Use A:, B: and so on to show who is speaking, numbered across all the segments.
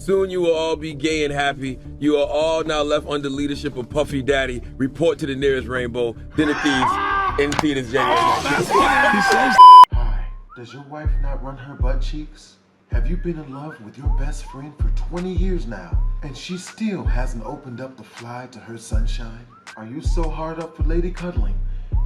A: Soon you will all be gay and happy. You are all now left under leadership of Puffy Daddy. Report to the nearest rainbow. Dinner Thieves in theaters January 19th.
B: Hi, does your wife not run her butt cheeks? Have you been in love with your best friend for 20 years now, and she still hasn't opened up the fly to her sunshine? Are you so hard up for lady cuddling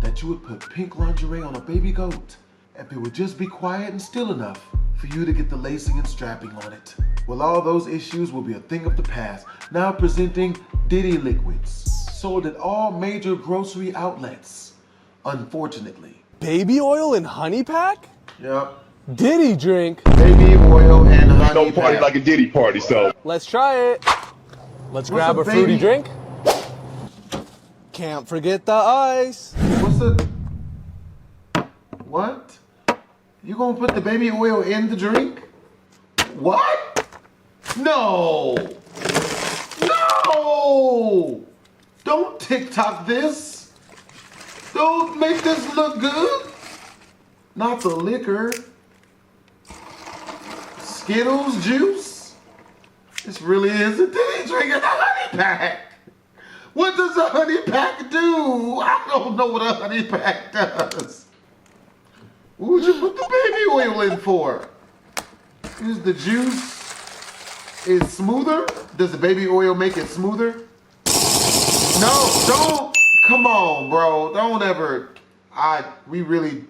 B: that you would put pink lingerie on a baby goat if it would just be quiet and still enough for you to get the lacing and strapping on it? Well, all those issues will be a thing of the past. Now presenting Diddy liquids, sold at all major grocery outlets. Unfortunately.
C: Baby oil and honey pack?
B: Yep.
C: Diddy drink.
B: Baby oil and honey
D: Don't party
B: pack.
D: like a Diddy party, so.
C: Let's try it. Let's grab a fruity drink. Can't forget the ice.
B: What? You gonna put the baby oil in the drink? What? No! No! Don't TikTok this. Don't make this look good. Not the liquor. Skittles juice? This really is a Diddy drink and a honey pack. What does a honey pack do? I don't know what a honey pack does. What would you put the baby oil in for? Is the juice is smoother? Does the baby oil make it smoother? No, don't. Come on, bro. Don't ever. We really.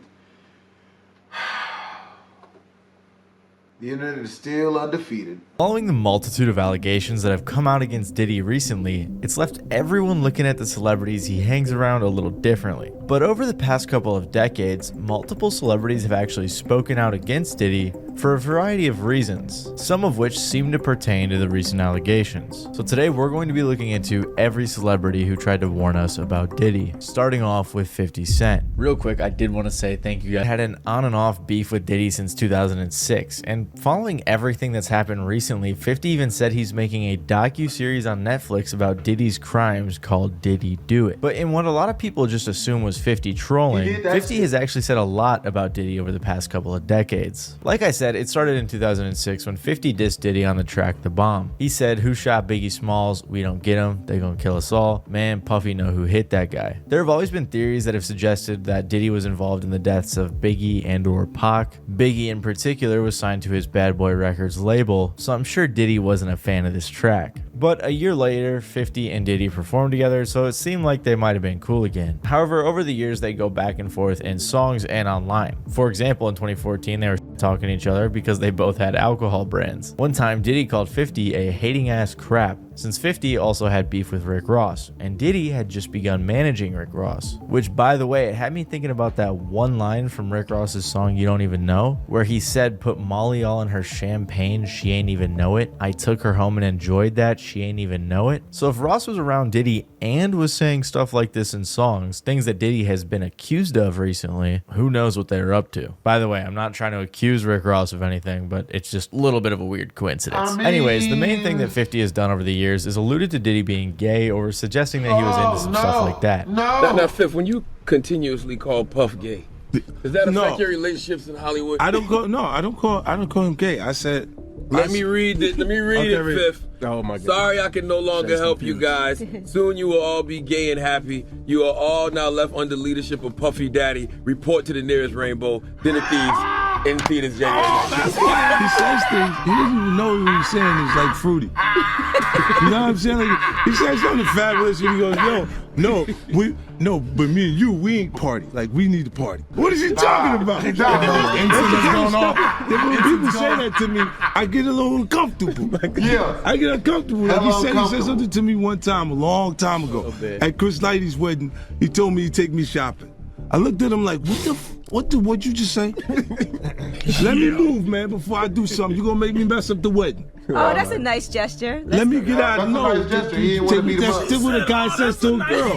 B: The internet is still undefeated.
E: Following the multitude of allegations that have come out against Diddy recently, it's left everyone looking at the celebrities he hangs around a little differently. But over the past couple of decades, multiple celebrities have actually spoken out against Diddy for a variety of reasons, some of which seem to pertain to the recent allegations. So today we're going to be looking into every celebrity who tried to warn us about Diddy, starting off with 50 Cent. Real quick, I did want to say thank you guys. I had an on and off beef with Diddy since 2006, and following everything that's happened recently, 50 even said he's making a docuseries on Netflix about Diddy's crimes called Diddy Do It. But in what a lot of people just assume was 50 trolling, 50 has actually said a lot about Diddy over the past couple of decades. Like I said, it started in 2006 when 50 dissed Diddy on the track The Bomb. He said, "Who shot Biggie Smalls? We don't get him. They gonna kill us all. Man, Puffy know who hit that guy." There have always been theories that have suggested that Diddy was involved in the deaths of Biggie and or Pac. Biggie in particular was signed to his Bad Boy Records label, so I'm sure Diddy wasn't a fan of this track. But a year later, 50 and Diddy performed together, so it seemed like they might have been cool again. However, over the years, they go back and forth in songs and online. For example, in 2014, they were talking to each other because they both had alcohol brands. One time, Diddy called 50 a hating ass crap, since 50 also had beef with Rick Ross, and Diddy had just begun managing Rick Ross. Which, by the way, it had me thinking about that one line from Rick Ross's song You Don't Even Know, where he said, "Put Molly all in her champagne, she ain't even know it. I took her home and enjoyed that, she ain't even know it." So if Ross was around Diddy and was saying stuff like this in songs, things that Diddy has been accused of recently, who knows what they're up to. By the way, I'm not trying to accuse Rick Ross of anything, but it's just a little bit of a weird coincidence. Anyways, the main thing that 50 has done over the years is alluded to Diddy being gay or suggesting that he was into some stuff like that.
A: Now, Fifth, when you continuously call Puff gay, does that affect your relationships in Hollywood?
F: I don't call him gay. I said,
A: Let me read it, Fifth.
F: Oh my God.
A: Sorry I can no longer help you guys. Soon you will all be gay and happy. You are all now left under leadership of Puffy Daddy. Report to the nearest rainbow. Dinner Thieves in theaters January 19th.
F: He says things, he doesn't even know what he's saying is like fruity. You know what I'm saying? Like, he says something fabulous and he goes, but me and you, we ain't party. Like, we need to party. What is he talking about? When people say that to me, I get a little uncomfortable. I get uncomfortable. Like he said something to me one time, a long time ago. At Chris Lighty's wedding, he told me he'd take me shopping. I looked at him like, what'd you just say? Let me move, man, before I do something. You're gonna make me mess up the wedding.
G: Oh, that's a nice gesture.
F: Let me get out of no.
B: That's what
F: a guy says to a girl.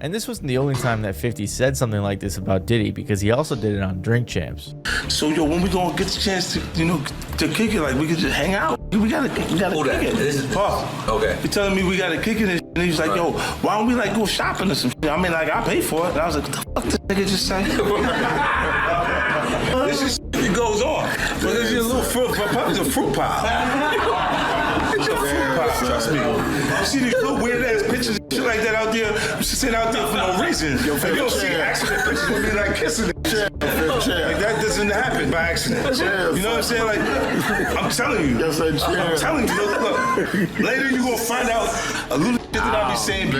E: And this wasn't the only time that 50 said something like this about Diddy, because he also did it on Drink Champs.
F: So when we gonna get the chance to kick it, like we could just hang out. We gotta kick it.
H: This is Puff. Okay.
F: You're telling me we gotta kick it and he was like, yo, why don't we like go shopping or some shit? I mean, like, I pay for it. And I was like, what the fuck this nigga just say? This is it goes on. But this is a little fruit, Puff is a fruit pie. trust me. You see these little weird ass pictures and shit like that out there. You should sit out there for no reason. Yo, you don't see accident pictures with me like kissing and shit. Like that doesn't happen by accident. You know what I'm saying? Like, I'm telling you. I'm telling you. Look, later you gonna find out a little shit that I'll be saying.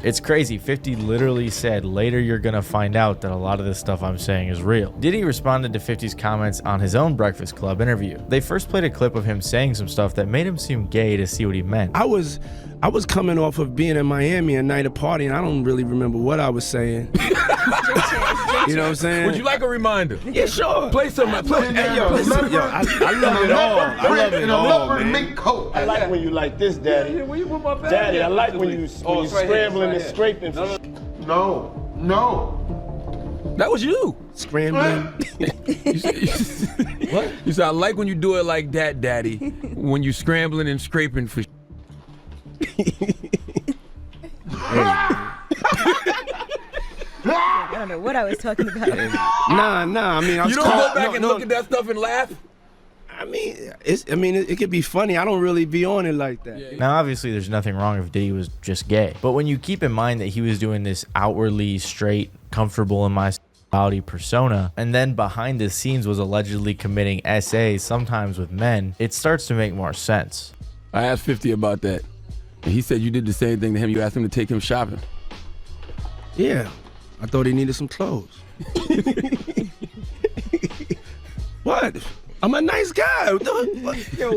E: It's crazy. 50 literally said, later you're gonna find out that a lot of this stuff I'm saying is real. Diddy responded to 50's comments on his own Breakfast Club interview. They first played a clip of him saying some stuff that made him seem gay to see what he meant.
D: I was coming off of being in Miami a night of party, and I don't really remember what I was saying. You know what I'm saying?
A: Would you like a reminder?
D: Yeah, sure.
A: Play some.
D: Hey, yo, I love it all. I love it all, man.
B: Mink coat.
H: I like when you like this, Daddy.
A: Where you put my bag?
H: Daddy, I like when you scrambling and scraping.
B: No.
A: That was you.
D: Scrambling.
A: What? You said, I like when you do it like that, Daddy. When you scrambling and scraping for.
G: I don't know what I was talking about.
D: Nah. I mean, I was
A: You don't go back and look at that stuff and laugh?
D: I mean, it could be funny. I don't really be on it like that.
E: Now, obviously, there's nothing wrong if Diddy was just gay. But when you keep in mind that he was doing this outwardly straight, comfortable in my sexuality persona, and then behind the scenes was allegedly committing SA, sometimes with men, it starts to make more sense.
A: I asked 50 about that. And he said you did the same thing to him. You asked him to take him shopping.
D: Yeah. I thought he needed some clothes. What? I'm a nice guy.
I: Yo,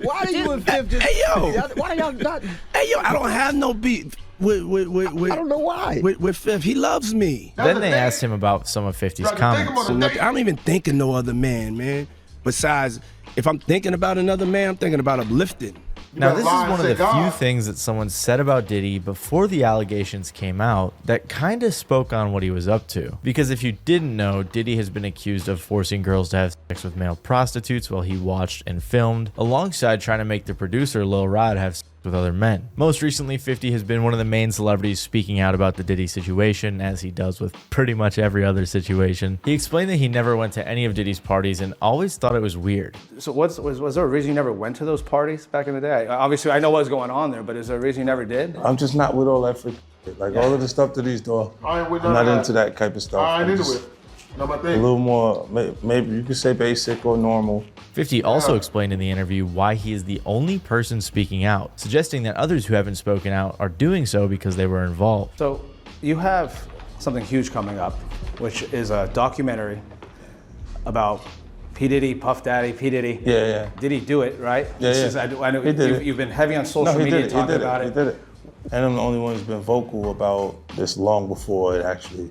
I: why are you and Fifth just...
D: Hey, yo.
I: Why y'all not...
D: Hey, yo, I don't have no beef with
I: I don't know why.
D: With Fifth. He loves me.
E: Then they asked him about some of 50's comments.
D: I don't even think of no other man. Besides, if I'm thinking about another man, I'm thinking about uplifting.
E: Now, this is one of the few things that someone said about Diddy before the allegations came out that kind of spoke on what he was up to. Because if you didn't know, Diddy has been accused of forcing girls to have sex with male prostitutes while he watched and filmed, alongside trying to make the producer Lil Rod have sex with other men. Most recently, 50 has been one of the main celebrities speaking out about the Diddy situation, as he does with pretty much every other situation. He explained that he never went to any of Diddy's parties and always thought it was weird.
J: So was there a reason you never went to those parties back in the day? Obviously, I know what was going on there, but is there a reason you never did?
F: I'm just not with all that freaking shit. Like all of the stuff that he's doing. I'm not into that type of stuff.
B: I ain't into it.
F: A little more, maybe you could say basic or normal.
E: 50 also explained in the interview why he is the only person speaking out, suggesting that others who haven't spoken out are doing so because they were involved.
J: So you have something huge coming up, which is a documentary about P. Diddy, Puff Daddy, P. Diddy.
F: Yeah.
J: Did he do it, right?
F: Yeah.
J: I know you've been heavy on social media talking about it.
F: He did it. And I'm the only one who's been vocal about this long before it actually.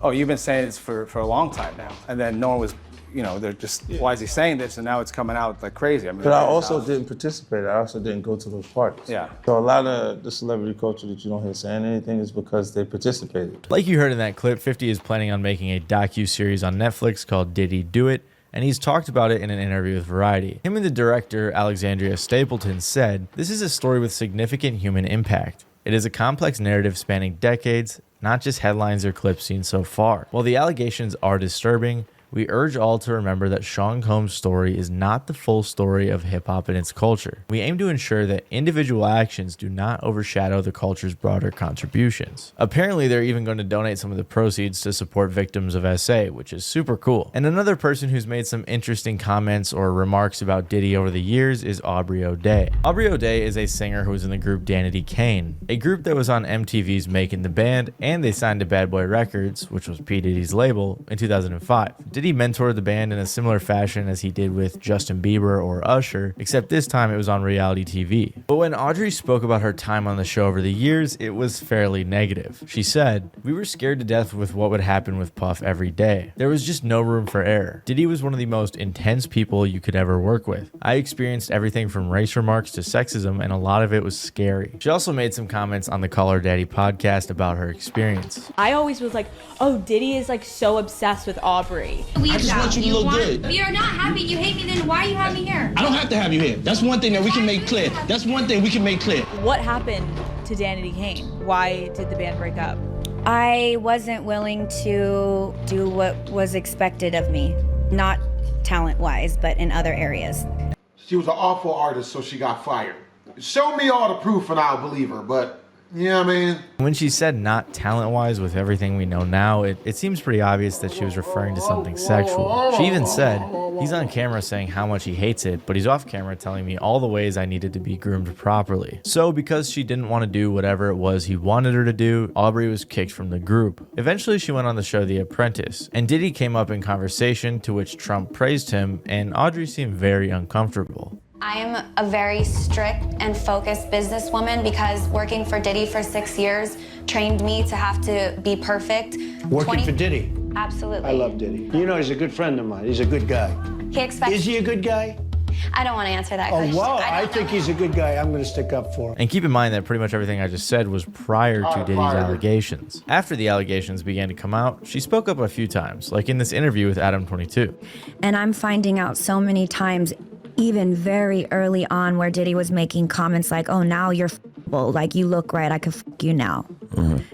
J: Oh, you've been saying this for a long time now, and then no one was, they're just, why is he saying this? And now it's coming out like crazy. I mean,
F: but I also didn't participate. I also didn't go to those parties.
J: Yeah.
F: So a lot of the celebrity culture that you don't hear saying anything is because they participated.
E: Like you heard in that clip, 50 is planning on making a docuseries on Netflix called Did He Do It? And he's talked about it in an interview with Variety. Him and the director, Alexandria Stapleton, said, "This is a story with significant human impact. It is a complex narrative spanning decades, not just headlines or clips seen so far. While the allegations are disturbing, we urge all to remember that Sean Combs' story is not the full story of hip-hop and its culture. We aim to ensure that individual actions do not overshadow the culture's broader contributions." Apparently, they're even going to donate some of the proceeds to support victims of SA, which is super cool. And another person who's made some interesting comments or remarks about Diddy over the years is Aubrey O'Day. Aubrey O'Day is a singer who was in the group Danity Kane, a group that was on MTV's Making the Band, and they signed to Bad Boy Records, which was P. Diddy's label, in 2005. Diddy mentored the band in a similar fashion as he did with Justin Bieber or Usher, except this time it was on reality TV. But when Audrey spoke about her time on the show over the years, it was fairly negative. She said, "We were scared to death with what would happen with Puff every day. There was just no room for error. Diddy was one of the most intense people you could ever work with. I experienced everything from race remarks to sexism, and a lot of it was scary." She also made some comments on the Call Her Daddy podcast about her experience.
K: I always was like, oh, Diddy is like so obsessed with Aubrey.
L: I just want you to look good. If you're not happy, you hate me, then why you have me here?
H: I don't have to have you here. That's one thing that we can make clear.
K: What happened to Danity Kane? Why did the band break up?
M: I wasn't willing to do what was expected of me, not talent-wise, but in other areas.
B: She was an awful artist, so she got fired. Show me all the proof and I'll believe her, but yeah, I mean.
E: When she said not talent-wise with everything we know now, it seems pretty obvious that she was referring to something sexual. She even said, he's on camera saying how much he hates it, but he's off camera telling me all the ways I needed to be groomed properly. So because she didn't want to do whatever it was he wanted her to do, Aubrey was kicked from the group. Eventually she went on the show The Apprentice, and Diddy came up in conversation, to which Trump praised him, and Audrey seemed very uncomfortable.
M: I am a very strict and focused businesswoman because working for Diddy for 6 years trained me to have to be perfect.
H: Working for Diddy?
M: Absolutely.
H: I love Diddy. You know, he's a good friend of mine. He's a good guy.
M: He expects.
H: Is he a good guy?
M: I don't want to answer that question.
H: Oh, wow. I think he's a good guy. I'm going to stick up for him.
E: And keep in mind that pretty much everything I just said was prior to Diddy's allegations. After the allegations began to come out, she spoke up a few times, like in this interview with Adam 22.
N: And I'm finding out so many times, even very early on, where Diddy was making comments like, oh, now you're f***able, like you look right, I could f*** you now.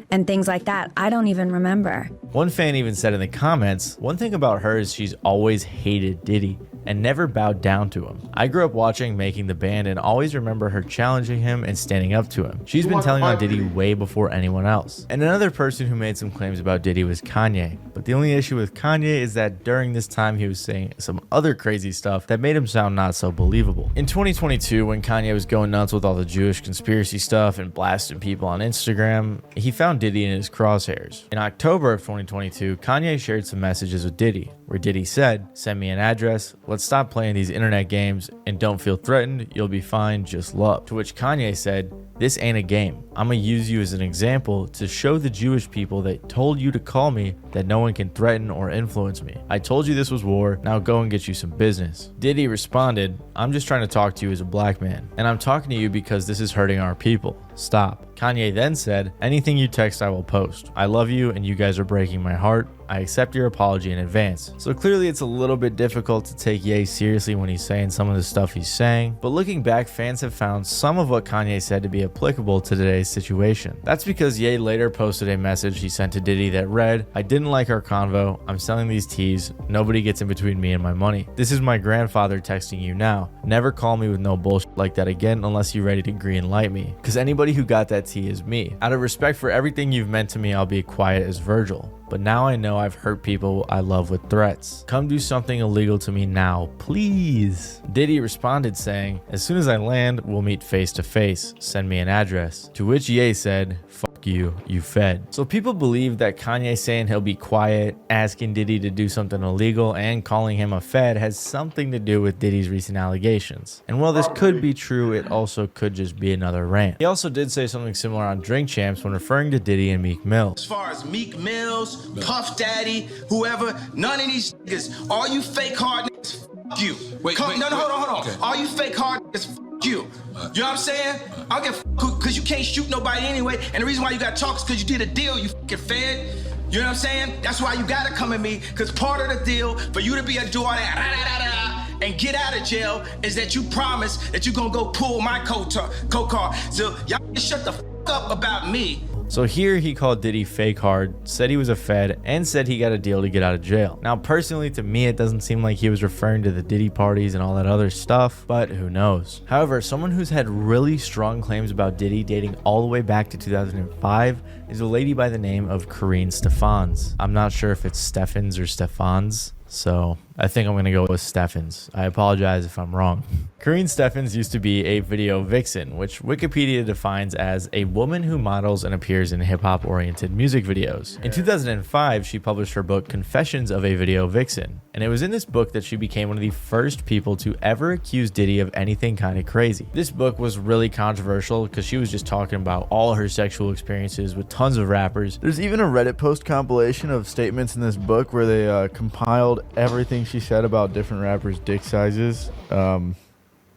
N: And things like that. I don't even remember.
E: One fan even said in the comments, one thing about her is she's always hated Diddy and never bowed down to him. I grew up watching Making the Band and always remember her challenging him and standing up to him. She's been telling on Diddy way before anyone else. And another person who made some claims about Diddy was Kanye. But the only issue with Kanye is that during this time he was saying some other crazy stuff that made him sound not so believable. In 2022, when Kanye was going nuts with all the Jewish conspiracy stuff and blasting people on Instagram, he found Diddy in his crosshairs. In October of 2022, Kanye shared some messages with Diddy, where Diddy said, "Send me an address, let's stop playing these internet games, and don't feel threatened, you'll be fine, just love." To which Kanye said, "This ain't a game. I'ma use you as an example to show the Jewish people that told you to call me that no one can threaten or influence me. I told you this was war, now go and get you some business." Diddy responded, "I'm just trying to talk to you as a black man, and I'm talking to you because this is hurting our people. Stop." Kanye then said, "Anything you text I will post. I love you and you guys are breaking my heart. I accept your apology in advance." So clearly it's a little bit difficult to take Ye seriously when he's saying some of the stuff he's saying, but looking back, fans have found some of what Kanye said to be applicable to today's situation. That's because Ye later posted a message he sent to Diddy that read, "I didn't like our convo, I'm selling these teas, nobody gets in between me and my money. This is my grandfather texting you now. Never call me with no bullshit like that again unless you're ready to green light me. Cause anybody who got that tea is me. Out of respect for everything you've meant to me, I'll be quiet as Virgil. But now I know I've hurt people I love with threats. Come do something illegal to me now, please." Diddy responded saying, "As soon as I land, we'll meet face to face. Send me an address." To which Ye said, "Fuck you, you fed." So people believe that Kanye saying he'll be quiet, asking Diddy to do something illegal, and calling him a fed has something to do with Diddy's recent allegations. And while this could be true, it also could just be another rant. He also did say something similar on Drink Champs when referring to Diddy and Meek Mill.
O: As far as Meek Mills, Puff Daddy, whoever, none of these niggas, all you fake hard niggas, f*** you. Hold on. Okay. All you fake hard niggas, f*** you. You know what I'm saying? I don't give a f*** because you can't shoot nobody anyway, and the reason why you got to talk is because you did a deal, you f***ing fed. You know what I'm saying? That's why you got to come at me, because part of the deal for you to be able to do all that and get out of jail is that you promise that you're going to go pull my co-car. So y'all shut the f*** up about me.
E: So here he called Diddy fake hard, said he was a fed, and said he got a deal to get out of jail. Now personally to me it doesn't seem like he was referring to the Diddy parties and all that other stuff, but who knows. However, someone who's had really strong claims about Diddy dating all the way back to 2005 is a lady by the name of Karine Steffans. I'm not sure if it's Steffens or Steffans, so I think I'm gonna go with Steffens. I apologize if I'm wrong. Karine Steffans used to be a video vixen, which Wikipedia defines as a woman who models and appears in hip-hop oriented music videos. In 2005, she published her book Confessions of a Video Vixen, and it was in this book that she became one of the first people to ever accuse Diddy of anything kind of crazy. This book was really controversial because she was just talking about all her sexual experiences with tons of rappers.
P: There's even a Reddit post compilation of statements in this book where they compiled everything she said about different rappers' dick sizes.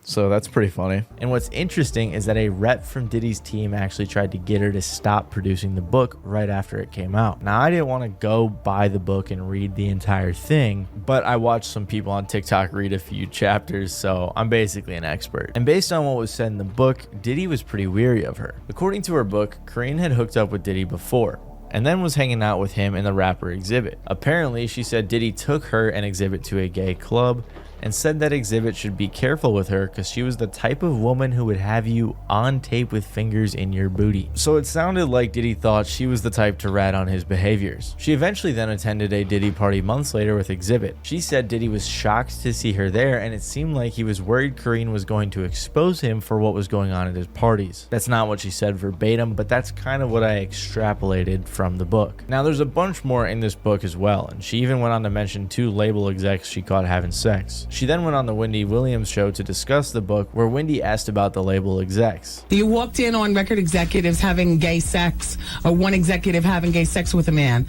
P: So that's pretty funny.
E: And what's interesting is that a rep from Diddy's team actually tried to get her to stop producing the book right after it came out. Now, I didn't want to go buy the book and read the entire thing, but I watched some people on TikTok read a few chapters, so I'm basically an expert. And based on what was said in the book, Diddy was pretty weary of her. According to her book, Karine had hooked up with Diddy before, and then was hanging out with him in the rapper Exhibit. Apparently, she said Diddy took her and Exhibit to a gay club, and said that Exhibit should be careful with her because she was the type of woman who would have you on tape with fingers in your booty. So it sounded like Diddy thought she was the type to rat on his behaviors. She eventually then attended a Diddy party months later with Exhibit. She said Diddy was shocked to see her there, and it seemed like he was worried Kareen was going to expose him for what was going on at his parties. That's not what she said verbatim, but that's kind of what I extrapolated from the book. Now there's a bunch more in this book as well, and she even went on to mention 2 label execs she caught having sex. She then went on the Wendy Williams show to discuss the book, where Wendy asked about the label execs.
Q: You walked in on record executives having gay sex, or one executive having gay sex with a man.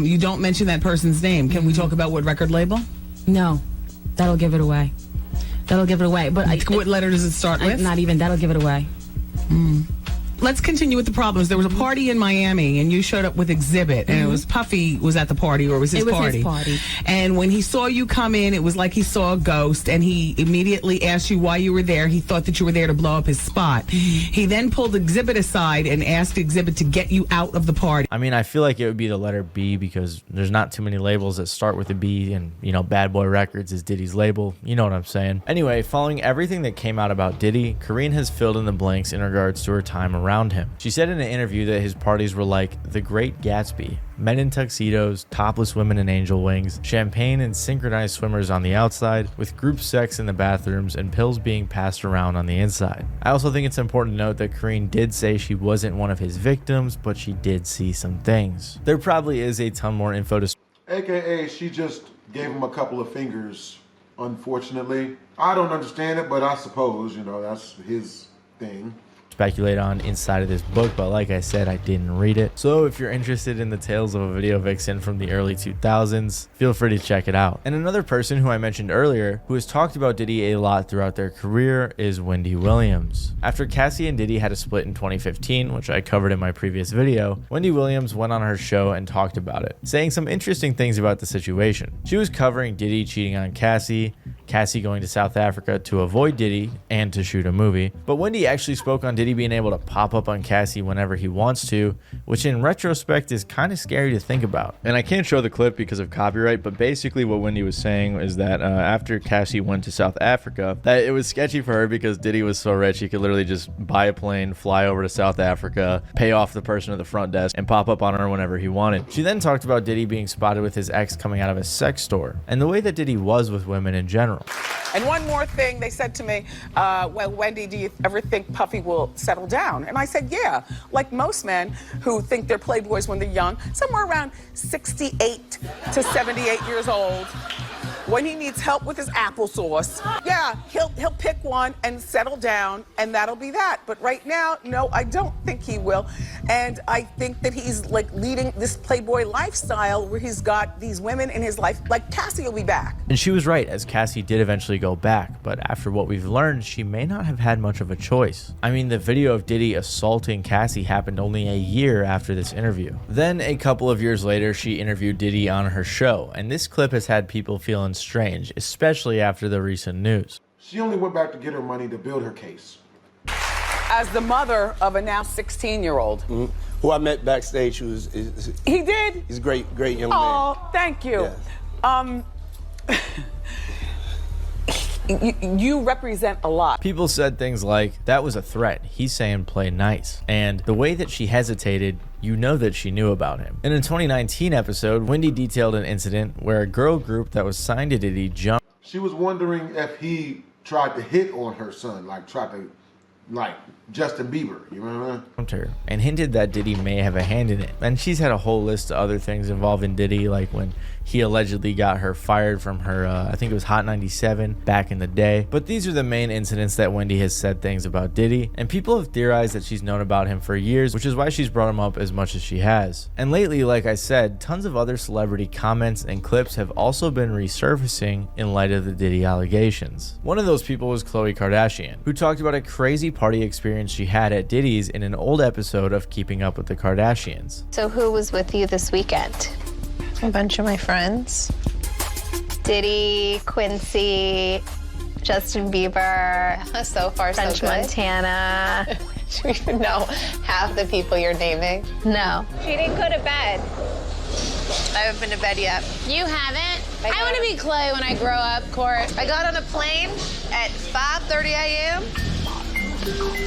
Q: You don't mention that person's name. Can we talk about what record label?
R: No, that'll give it away. That'll give it away. But
Q: what letter does it start with?
R: Not even. That'll give it away.
Q: Let's continue with the problems. There was a party in Miami, and you showed up with Exhibit, and it was Puffy was at the party, or it was his party.
R: His party.
Q: And when he saw you come in, it was like he saw a ghost, and he immediately asked you why you were there. He thought that you were there to blow up his spot. He then pulled Exhibit aside and asked Exhibit to get you out of the party.
E: I mean, I feel like it would be the letter B because there's not too many labels that start with a B, and, you know, Bad Boy Records is Diddy's label. You know what I'm saying? Anyway, following everything that came out about Diddy, Kareen has filled in the blanks in regards to her time around him. She said in an interview that his parties were like the Great Gatsby. Men in tuxedos, topless women in angel wings, champagne and synchronized swimmers on the outside, with group sex in the bathrooms and pills being passed around on the inside. I also think it's important to note that Kareen did say she wasn't one of his victims, but she did see some things. There probably is a ton more info to...
B: AKA, she just gave him a couple of fingers, unfortunately. I don't understand it, but I suppose, you know, that's his thing.
E: Speculate on inside of this book, but like I said, I didn't read it. So if you're interested in the tales of a video vixen from the early 2000s, feel free to check it out. And another person who I mentioned earlier who has talked about Diddy a lot throughout their career is Wendy Williams. After Cassie and Diddy had a split in 2015, which I covered in my previous video, Wendy Williams went on her show and talked about it, saying some interesting things about the situation. She was covering Diddy cheating on Cassie going to South Africa to avoid Diddy and to shoot a movie, but Wendy actually spoke on Diddy being able to pop up on Cassie whenever he wants to, which in retrospect is kind of scary to think about. And I can't show the clip because of copyright, but basically what Wendy was saying is that after Cassie went to South Africa, that it was sketchy for her because Diddy was so rich he could literally just buy a plane, fly over to South Africa, pay off the person at the front desk, and pop up on her whenever he wanted. She then talked about Diddy being spotted with his ex coming out of a sex store, and the way that Diddy was with women in general.
Q: And one more thing, they said to me, well, Wendy, do you ever think Puffy will settle down? And I said, yeah, like most men who think they're playboys when they're young, somewhere around 68 to 78 years old. When he needs help with his applesauce, yeah, he'll pick one and settle down, and that'll be that. But right now, no, I don't think he will. And I think that he's like leading this playboy lifestyle where he's got these women in his life, like Cassie will be back.
E: And she was right, as Cassie did eventually go back, but after what we've learned, she may not have had much of a choice. I mean, the video of Diddy assaulting Cassie happened only a year after this interview. Then, a couple of years later, she interviewed Diddy on her show, and this clip has had people feeling strange, especially after the recent news.
B: She only went back to get her money to build her case.
Q: As the mother of a now 16-year-old.
S: Who I met backstage, he
Q: did?
S: He's a great young man.
Q: Oh, thank you. Yeah. You represent a lot.
E: People said things like, that was a threat. He's saying play nice. And the way that she hesitated, you know that she knew about him. In a 2019 episode, Wendy detailed an incident where a girl group that was signed to Diddy jumped.
B: She was wondering if he tried to hit on her son, like Justin Bieber, you know what I mean?
E: And hinted that Diddy may have a hand in it. And she's had a whole list of other things involving Diddy, like when he allegedly got her fired from her, I think it was Hot 97 back in the day. But these are the main incidents that Wendy has said things about Diddy, and people have theorized that she's known about him for years, which is why she's brought him up as much as she has. And lately, like I said, tons of other celebrity comments and clips have also been resurfacing in light of the Diddy allegations. One of those people was Khloe Kardashian, who talked about a crazy party experience she had at Diddy's in an old episode of Keeping Up with the Kardashians.
T: So who was with you this weekend? A bunch of my friends. Diddy, Quincy, Justin Bieber, so far French so good. Montana. Do you even know half the people you're naming? No. She didn't go to bed. I haven't been to bed yet. You haven't?
U: I want to be Clay when I grow up, Court. I got on a plane at 5:30 a.m.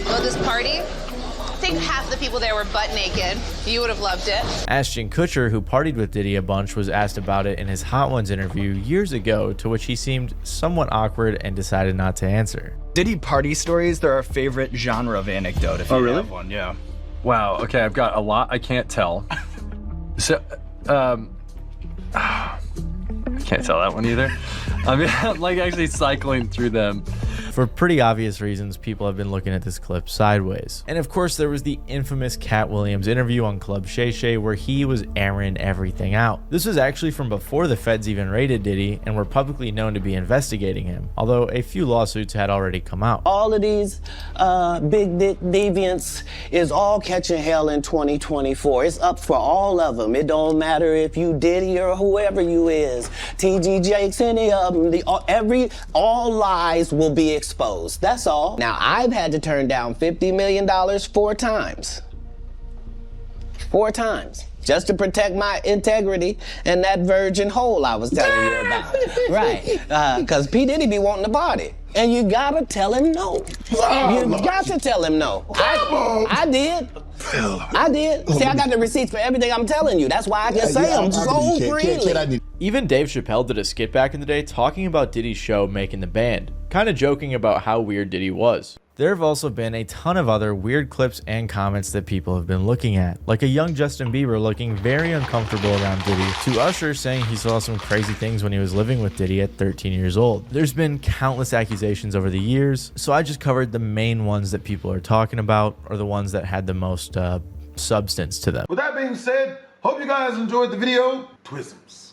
U: Go to this party. I think half the people there were butt naked. You would have loved it.
E: Ashton Kutcher, who partied with Diddy a bunch, was asked about it in his Hot Ones interview years ago, to which he seemed somewhat awkward and decided not to answer.
V: Diddy party stories, they're our favorite genre of anecdote, if you have one, yeah.
W: Wow, okay, I've got a lot I can't tell. So, I can't tell that one either. I mean, I'm like actually cycling through them.
E: For pretty obvious reasons, people have been looking at this clip sideways. And of course, there was the infamous Cat Williams interview on Club Shay Shay where he was airing everything out. This was actually from before the feds even raided Diddy and were publicly known to be investigating him, although a few lawsuits had already come out.
X: All of these big dick deviants is all catching hell in 2024. It's up for all of them. It don't matter if you Diddy or whoever you is. TG Jakes, any of them. All lies will be exposed. That's all. Now, I've had to turn down $50 million 4 times. 4 times. Just to protect my integrity and that virgin hole I was telling you about. Right. Because P. Diddy be wanting to party. And you gotta tell him no. You got to tell him no. I did. I did. See, I got the receipts for everything I'm telling you. That's why I can say them so freely.
E: Even Dave Chappelle did a skit back in the day talking about Diddy's show making the band, kind of joking about how weird Diddy was. There have also been a ton of other weird clips and comments that people have been looking at, like a young Justin Bieber looking very uncomfortable around Diddy, to Usher saying he saw some crazy things when he was living with Diddy at 13 years old. There's been countless accusations over the years, so I just covered the main ones that people are talking about, or the ones that had the most substance to them.
B: With that being said, hope you guys enjoyed the video. Twisms.